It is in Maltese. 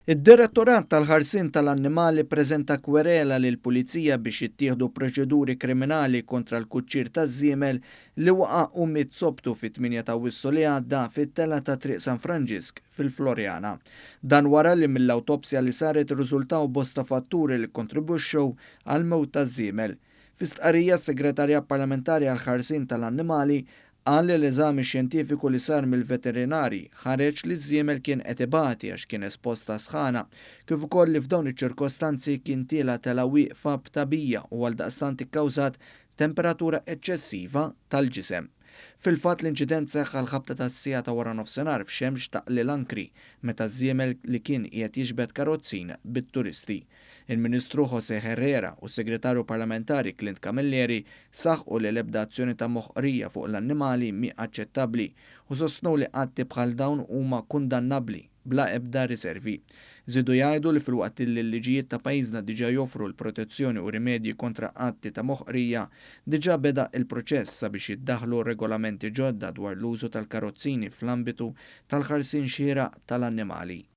Id-Direttorat tal-Ħarsien tal-Annimali preżenta kwerela lil pulizija biex jittieħdu proċeduri kriminali kontra l-kuċċir taż-żiemel li waqa' u mitsobtu fit-8 ta' Wissu li għadda fit-tela ta' Triq San Franġisk fil-Florjana. Dan wara li mill-awtopsja li saret irriżultaw bosta fatturi li kontribwixxew għal mewt taż-żiemel. Fi stqarrija s-Segretarja Parlamentari għall-Ħarsien tal-Annimali qal li l-eżami xjentifiku li sar mill-veterinari ħareġ li ż-żiemel kien qed ibati għax kien esposta sħana, kif ukoll li f'dawn iċ-ċirkostanzi kien tiela tela wieqfa b'tabija u għaldaqstant ikkawżat temperatura eċċessiva tal-ġisem. Fil-fatt l-inċident seħħ għal-ħabta tas-sija ta' wara nofsinhar f'Xemx ta' l-Ankri meta ż-żiemel li kien qiegħed jiġbed karozzin bit-turisti. Il-Ministru José Herrera u s-Segretarju Parlamentari Clint Camilleri saħħu li l-ebda azzjoni ta' moħqrija fuq l-annimali mi aċċettabbli u sostnu li atti bħal dawn huma kundannabbli bla ebda riservi. Żidu jgħidu li filwaqt li l-liġijiet ta' pajjiżna diġà joffru l-protezzjoni u rimedji kontra atti ta' moħqrija, diġà beda il-proċess sabiex jiddaħħlu regolamenti ġodda dwar l-użu tal-karozzini fl-ambitu tal-ħarsien xieraq tal-annimali.